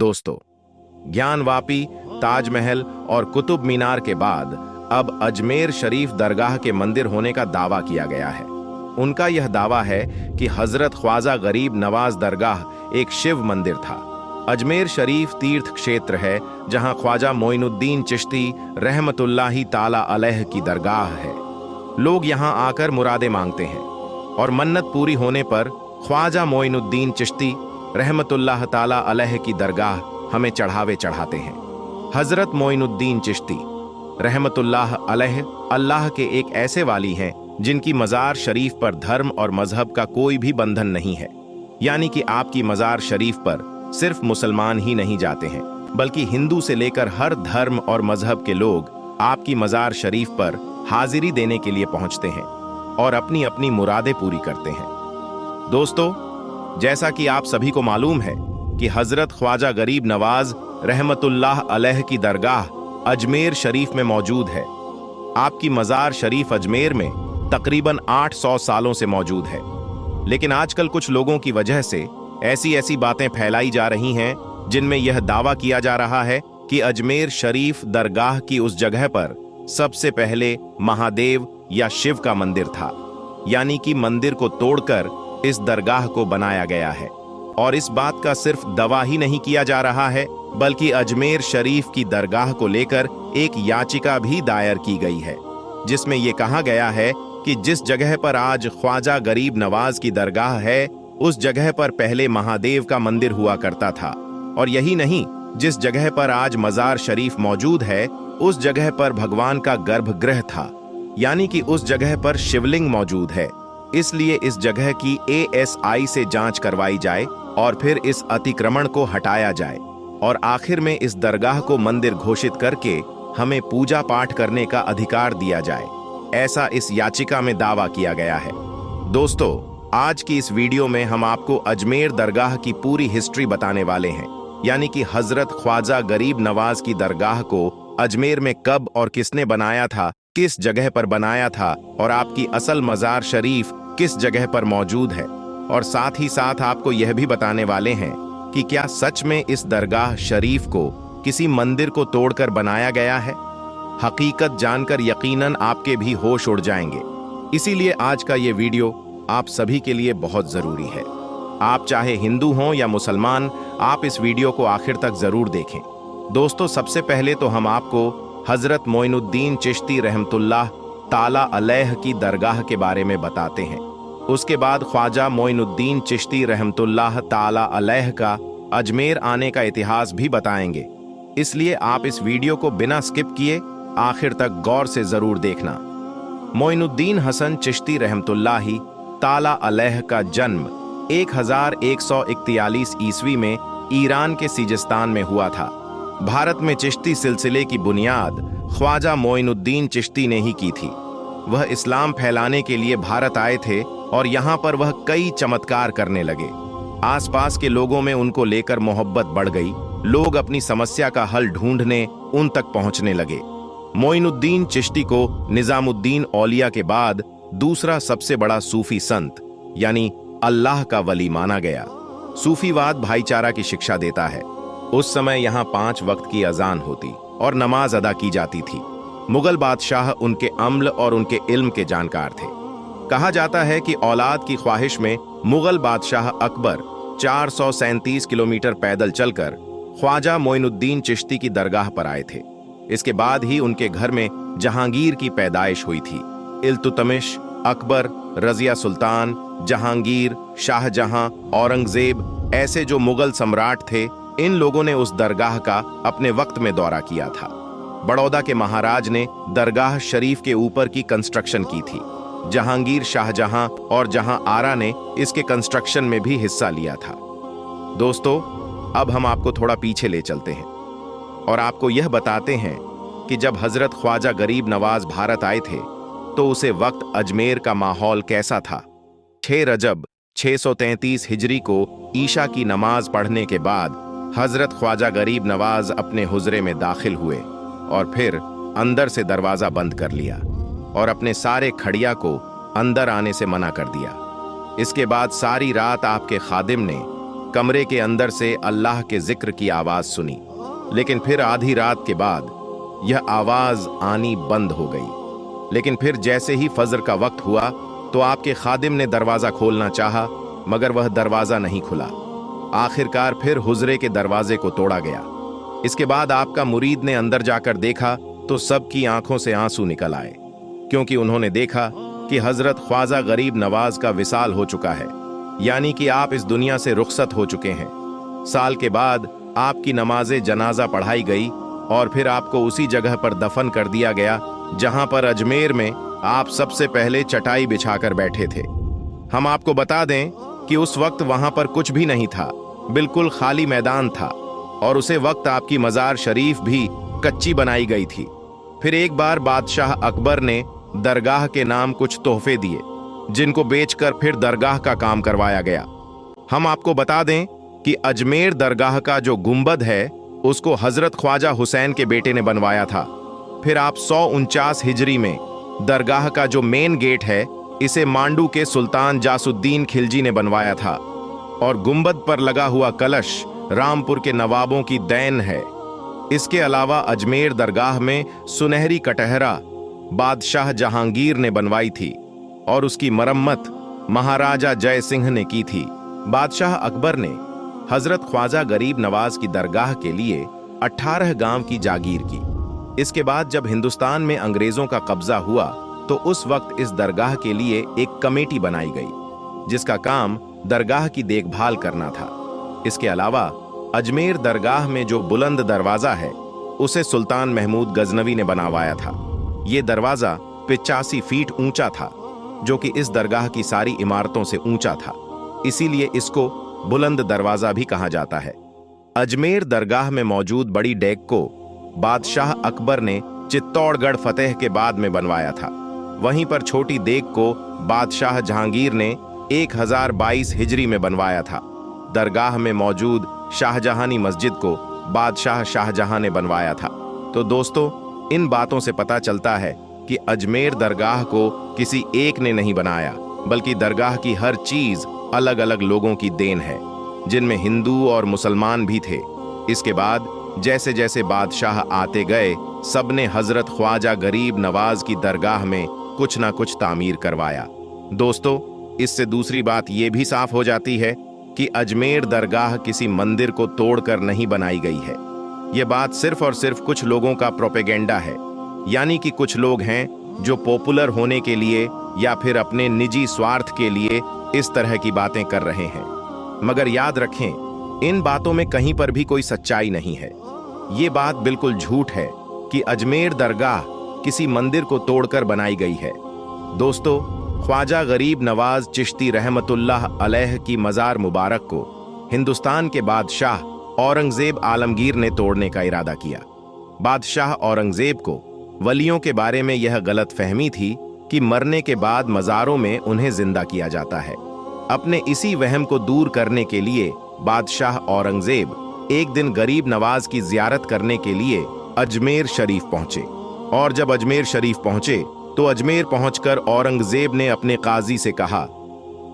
दोस्तों, ज्ञानवापी, ताजमहल और कुतुब मीनार के बाद अब अजमेर शरीफ दरगाह के मंदिर होने का दावा किया गया है। उनका यह दावा है कि हजरत ख्वाजा गरीब नवाज दरगाह एक शिव मंदिर था। अजमेर शरीफ तीर्थ क्षेत्र है जहां ख्वाजा मोइनुद्दीन चिश्ती रहमतुल्लाही ताला अलैह की दरगाह है। लोग यहां आकर मुरादें मांगते हैं और मन्नत पूरी होने पर ख्वाजा मोइनुद्दीन चिश्ती रहमतुल्लाह ताला अलैह की दरगाह हमें चढ़ावे चढ़ाते हैं। हजरत मोइनुद्दीन चिश्ती रहमतुल्लाह अलैह अल्लाह के एक ऐसे वाली हैं जिनकी मज़ार शरीफ पर धर्म और मजहब का कोई भी बंधन नहीं है। यानी कि आपकी मज़ार शरीफ पर सिर्फ मुसलमान ही नहीं जाते हैं, बल्कि हिंदू से लेकर हर धर्म और मजहब के लोग आपकी मज़ार शरीफ पर हाजिरी देने के लिए पहुंचते हैं और अपनी अपनी मुरादें पूरी करते हैं। दोस्तों, जैसा कि आप सभी को मालूम है कि हजरत ख्वाजा गरीब नवाज रहमतुल्लाह अलैह की दरगाह अजमेर शरीफ में मौजूद है। आपकी मज़ार शरीफ अजमेर में तकरीबन 800 सालों से मौजूद है, लेकिन आजकल कुछ लोगों की वजह से ऐसी बातें फैलाई जा रही हैं जिनमें यह दावा किया जा रहा है कि अजमेर शरीफ दरगाह की उस जगह पर सबसे पहले महादेव या शिव का मंदिर था। यानी कि मंदिर को तोड़कर इस दरगाह को बनाया गया है। और इस बात का सिर्फ दावा ही नहीं किया जा रहा है, बल्कि अजमेर शरीफ की दरगाह को लेकर एक याचिका भी दायर की गई है, जिसमें यह कहा गया है कि जिस जगह पर आज ख्वाजा गरीब नवाज की दरगाह है, उस जगह पर पहले महादेव का मंदिर हुआ करता था। और यही नहीं, जिस जगह पर आज मज़ार शरीफ मौजूद है, उस जगह पर भगवान का गर्भगृह था। यानी कि उस जगह पर शिवलिंग मौजूद है। इसलिए इस जगह की ASI से जांच करवाई जाए और फिर इस अतिक्रमण को हटाया जाए और आखिर में इस दरगाह को मंदिर घोषित करके हमें पूजा पाठ करने का अधिकार दिया जाए, ऐसा इस याचिका में दावा किया गया है। दोस्तों, आज की इस वीडियो में हम आपको अजमेर दरगाह की पूरी हिस्ट्री बताने वाले हैं। यानी कि हजरत ख्वाजा गरीब नवाज की दरगाह को अजमेर में कब और किसने बनाया था, किस जगह पर बनाया था और आपकी असल मज़ार शरीफ किस जगह पर मौजूद है। और साथ ही साथ आपको यह भी बताने वाले हैं कि क्या सच में इस दरगाह शरीफ को किसी मंदिर को तोड़कर बनाया गया है। हकीकत जानकर यकीनन आपके भी होश उड़ जाएंगे। इसीलिए आज का ये वीडियो आप सभी के लिए बहुत जरूरी है। आप चाहे हिंदू हों या मुसलमान, आप इस वीडियो को आखिर तक जरूर देखें। दोस्तों, सबसे पहले तो हम आपको हजरत मोइनुद्दीन चिश्ती रहमतुल्लाह ताला अलैह की दरगाह के बारे में बताते हैं। उसके बाद ख्वाजा मोइनुद्दीन चिश्ती रहमतुल्लाह ताला अलैह का अजमेर आने का इतिहास भी बताएंगे। इसलिए आप इस वीडियो को बिना स्किप किए आखिर तक गौर से जरूर देखना। मोइनुद्दीन हसन चिश्ती रहमतुल्लाही ताला अलैह का जन्म 1141 ईस्वी में ईरान के सिजिस्तान में हुआ था। भारत में चिश्ती सिलसिले की बुनियाद ख्वाजा मोइनुद्दीन चिश्ती ने ही की थी। वह इस्लाम फैलाने के लिए भारत आए थे और यहाँ पर वह कई चमत्कार करने लगे। आसपास के लोगों में उनको लेकर मोहब्बत बढ़ गई। लोग अपनी समस्या का हल ढूंढने उन तक पहुंचने लगे। मोइनुद्दीन चिश्ती को निजामुद्दीन औलिया के बाद दूसरा सबसे बड़ा सूफी संत यानी अल्लाह का वली माना गया। सूफीवाद भाईचारा की शिक्षा देता है। उस समय यहाँ 5 वक्त की अजान होती और नमाज अदा की जाती थी। मुगल बादशाह उनके अम्ल और उनके इल्म के जानकार थे। कहा जाता है कि औलाद की ख्वाहिश में मुगल बादशाह अकबर 437 किलोमीटर पैदल चलकर ख्वाजा मोइनुद्दीन चिश्ती की दरगाह पर आए थे। इसके बाद ही उनके घर में जहांगीर की पैदाइश हुई थी। इल्तुतमिश, अकबर, रजिया सुल्तान, जहांगीर, शाहजहां, औरंगजेब ऐसे जो मुगल सम्राट थे, इन लोगों ने उस दरगाह का अपने वक्त में दौरा किया था। बड़ौदा के महाराज ने दरगाह शरीफ के ऊपर की कंस्ट्रक्शन की थी। जहांगीर, शाहजहां और जहां आरा ने इसके कंस्ट्रक्शन में भी हिस्सा लिया था। दोस्तों, अब हम आपको थोड़ा पीछे ले चलते हैं और आपको यह बताते हैं कि जब हजरत ख्वाजा गरीब नवाज भारत आए थे तो उसे वक्त अजमेर का माहौल कैसा था। 6 रजब 633 हिजरी को ईशा की नमाज पढ़ने के बाद हजरत ख्वाजा गरीब नवाज अपने हुजरे में दाखिल हुए और फिर अंदर से दरवाजा बंद कर लिया और अपने सारे खड़िया को अंदर आने से मना कर दिया। इसके बाद सारी रात आपके खादिम ने कमरे के अंदर से अल्लाह के जिक्र की आवाज सुनी, लेकिन फिर आधी रात के बाद यह आवाज आनी बंद हो गई। लेकिन फिर जैसे ही फजर का वक्त हुआ तो आपके खादिम ने दरवाजा खोलना चाहा, मगर वह दरवाजा नहीं खुला। आखिरकार फिर हुजरे के दरवाजे को तोड़ा गया। इसके बाद आपका मुरीद ने अंदर जाकर देखा तो सबकी आंखों से आंसू निकल आए, क्योंकि उन्होंने देखा कि हजरत ख्वाजा गरीब नवाज का विसाल हो चुका है, यानी कि आप इस दुनिया से रुखसत हो चुके हैं। साल के बाद आपकी नमाज़े जनाजा पढ़ाई गई और फिर आपको उसी जगह पर दफन कर दिया गया जहां पर अजमेर में आप सबसे पहले चटाई बिछाकर बैठे थे। हम आपको बता दें कि उस वक्त वहां पर कुछ भी नहीं था, बिल्कुल खाली मैदान था, और उसे वक्त आपकी मज़ार शरीफ भी कच्ची बनाई गई थी। फिर एक बार बादशाह अकबर ने दरगाह के नाम कुछ तोहफे दिए, जिनको बेचकर फिर दरगाह का काम करवाया गया। हम आपको बता दें कि अजमेर दरगाह का जो गुंबद है उसको हजरत ख्वाजा हुसैन के बेटे ने बनवाया था। फिर आप 149 हिजरी में दरगाह का जो मेन गेट है इसे मांडू के सुल्तान जासुद्दीन खिलजी ने बनवाया था, और गुंबद पर लगा हुआ कलश रामपुर के नवाबों की देन है। इसके अलावा अजमेर दरगाह में सुनहरी कटहरा बादशाह जहांगीर ने बनवाई थी और उसकी मरम्मत महाराजा जय सिंह ने की थी। बादशाह अकबर ने हजरत ख्वाजा गरीब नवाज की दरगाह के लिए 18 गांव की जागीर की। इसके बाद जब हिंदुस्तान में अंग्रेजों का कब्जा हुआ तो उस वक्त इस दरगाह के लिए एक कमेटी बनाई गई, जिसका काम दरगाह की देखभाल करना था। इसके अलावा अजमेर दरगाह में जो बुलंद दरवाजा है उसे सुल्तान महमूद गजनवी ने बनवाया था। ये दरवाजा 85 फीट ऊंचा था, जो कि इस दरगाह की सारी इमारतों से ऊंचा था, इसीलिए इसको बुलंद दरवाजा भी कहा जाता है। अजमेर दरगाह में मौजूद बड़ी डेक को बादशाह अकबर ने चित्तौड़गढ़ फतेह के बाद में बनवाया था। वहीं पर छोटी देग को बादशाह जहांगीर ने 1022 हिजरी में बनवाया था। दरगाह में मौजूद शाहजहानी मस्जिद को बादशाह शाहजहां ने बनवाया था। तो दोस्तों, इन बातों से पता चलता है कि अजमेर दरगाह को किसी एक ने नहीं बनाया, बल्कि दरगाह की हर चीज अलग अलग लोगों की देन है, जिनमें हिंदू और मुसलमान भी थे। इसके बाद जैसे जैसे बादशाह आते गए, सबने हजरत ख्वाजा गरीब नवाज की दरगाह में कुछ ना कुछ तामीर करवाया। दोस्तों, इससे दूसरी बात यह भी साफ हो जाती है कि अजमेर दरगाह किसी मंदिर को तोड़कर नहीं बनाई गई है। यह बात सिर्फ और सिर्फ कुछ लोगों का प्रोपेगेंडा है, यानी कि कुछ लोग हैं जो पॉपुलर होने के लिए या फिर अपने निजी स्वार्थ के लिए इस तरह की बातें कर रहे हैं। मगर याद रखें, इन बातों में कहीं पर भी कोई सच्चाई नहीं है। ये बात बिल्कुल झूठ है कि अजमेर दरगाह किसी मंदिर को तोड़कर बनाई गई है। दोस्तों, ख्वाजा गरीब नवाज चिश्ती रहमतुल्लाह अलैह की मज़ार मुबारक को हिंदुस्तान के बादशाह औरंगजेब आलमगीर ने तोड़ने का इरादा किया। बादशाह औरंगजेब को वलियों के बारे में यह गलत फहमी थी कि मरने के बाद मज़ारों में उन्हें जिंदा किया जाता है। अपने इसी वहम को दूर करने के लिए बादशाह औरंगजेब एक दिन गरीब नवाज की जियारत करने के लिए अजमेर शरीफ पहुंचे, और जब अजमेर शरीफ पहुंचे तो अजमेर पहुंचकर औरंगजेब ने अपने काजी से कहा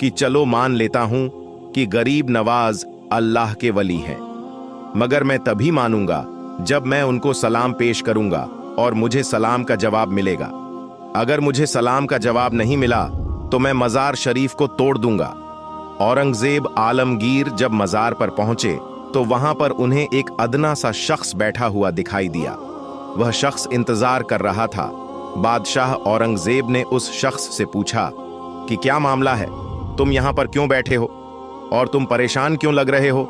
कि चलो मान लेता हूं कि गरीब नवाज अल्लाह के वली हैं, मगर मैं तभी मानूंगा जब मैं उनको सलाम पेश करूंगा और मुझे सलाम का जवाब मिलेगा। अगर मुझे सलाम का जवाब नहीं मिला तो मैं मज़ार शरीफ को तोड़ दूंगा। औरंगजेब आलमगीर जब मज़ार पर पहुंचे तो वहां पर उन्हें एक अदना सा शख्स बैठा हुआ दिखाई दिया। वह शख्स इंतजार कर रहा था। बादशाह औरंगजेब ने उस शख्स से पूछा कि क्या मामला है, तुम यहां पर क्यों बैठे हो और तुम परेशान क्यों लग रहे हो?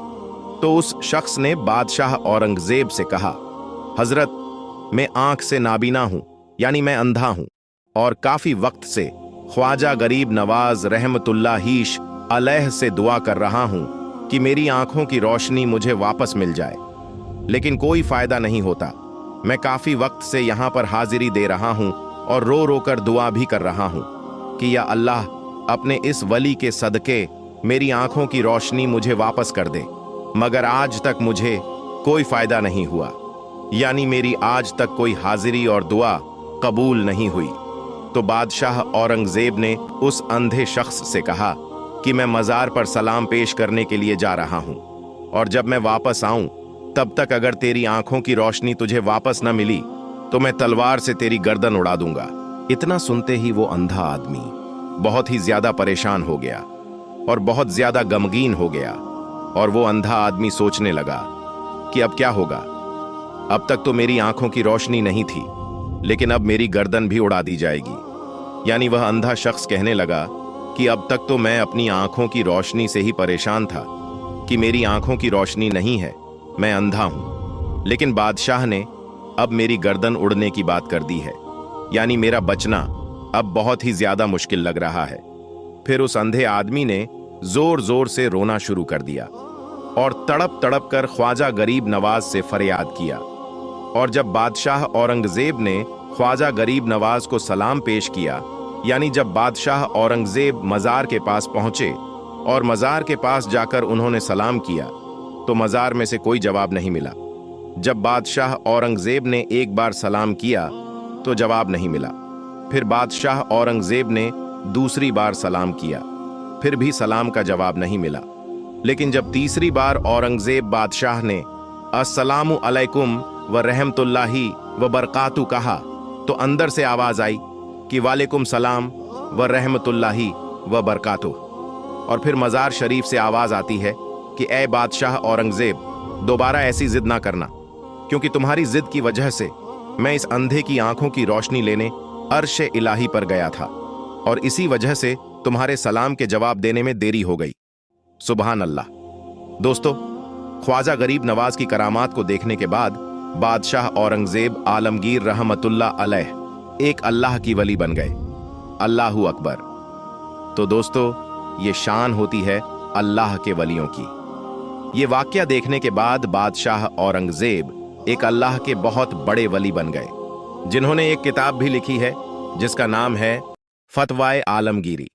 तो उस शख्स ने बादशाह औरंगजेब से कहा, हजरत, मैं आंख से नाबीना हूं, यानी मैं अंधा हूं, और काफी वक्त से ख्वाजा गरीब नवाज रहमतुल्लाहीश अलैह से दुआ कर रहा हूं कि मेरी आंखों की रोशनी मुझे वापस मिल जाए, लेकिन कोई फायदा नहीं होता। मैं काफी वक्त से यहां पर हाजिरी दे रहा हूं और रो रो कर दुआ भी कर रहा हूं कि या अल्लाह, अपने इस वली के सदके मेरी आंखों की रोशनी मुझे वापस कर दे, मगर आज तक मुझे कोई फायदा नहीं हुआ, यानी मेरी आज तक कोई हाजिरी और दुआ कबूल नहीं हुई। तो बादशाह औरंगजेब ने उस अंधे शख्स से कहा कि मैं मज़ार पर सलाम पेश करने के लिए जा रहा हूं, और जब मैं वापस आऊं तब तक अगर तेरी आंखों की रोशनी तुझे वापस न मिली तो मैं तलवार से तेरी गर्दन उड़ा दूंगा। इतना सुनते ही वो अंधा आदमी बहुत ही ज्यादा परेशान हो गया और बहुत ज्यादा गमगीन हो गया, और वो अंधा आदमी सोचने लगा कि अब क्या होगा। अब तक तो मेरी आंखों की रोशनी नहीं थी, लेकिन अब मेरी गर्दन भी उड़ा दी जाएगी। यानी वह अंधा शख्स कहने लगा कि अब तक तो मैं अपनी आंखों की रोशनी से ही परेशान था कि मेरी आंखों की रोशनी नहीं है, मैं अंधा हूं, लेकिन बादशाह ने अब मेरी गर्दन उड़ने की बात कर दी है, यानी मेरा बचना अब बहुत ही ज्यादा मुश्किल लग रहा है। फिर उस अंधे आदमी ने जोर जोर से रोना शुरू कर दिया और तड़प तड़प कर ख्वाजा गरीब नवाज से फरियाद किया। और जब बादशाह औरंगजेब ने ख्वाजा गरीब नवाज को सलाम पेश किया, यानी जब बादशाह औरंगजेब मज़ार के पास पहुंचे और मज़ार के पास जाकर उन्होंने सलाम किया, तो मज़ार में से कोई जवाब नहीं मिला। जब बादशाह औरंगजेब ने एक बार सलाम किया तो जवाब नहीं मिला। फिर बादशाह औरंगजेब ने दूसरी बार सलाम किया, फिर भी सलाम का जवाब नहीं मिला। लेकिन जब तीसरी बार औरंगजेब बादशाह ने अस्सलामु अलैकुम व रहमतुल्लाहि व बरकातु कहा, तो अंदर से आवाज आई कि वालेकुम सलाम व रहमतुल्लाहि व बरकातु। और फिर मज़ार शरीफ से आवाज आती है कि ए बादशाह औरंगजेब, दोबारा ऐसी जिद ना करना, क्योंकि तुम्हारी जिद की वजह से मैं इस अंधे की आंखों की रोशनी लेने अर्श इलाही पर गया था, और इसी वजह से तुम्हारे सलाम के जवाब देने में देरी हो गई। सुबहान अल्लाह। दोस्तों, ख्वाजा गरीब नवाज की करामात को देखने के बाद बादशाह औरंगजेब आलमगीर रहमतुल्लाह अलैह एक अल्लाह की वली बन गए। अल्लाहू अकबर। तो दोस्तों, ये शान होती है अल्लाह के वलियों की। ये वाकया देखने के बाद बादशाह औरंगजेब एक अल्लाह के बहुत बड़े वली बन गए, जिन्होंने एक किताब भी लिखी है जिसका नाम है फतवाए आलमगीरी।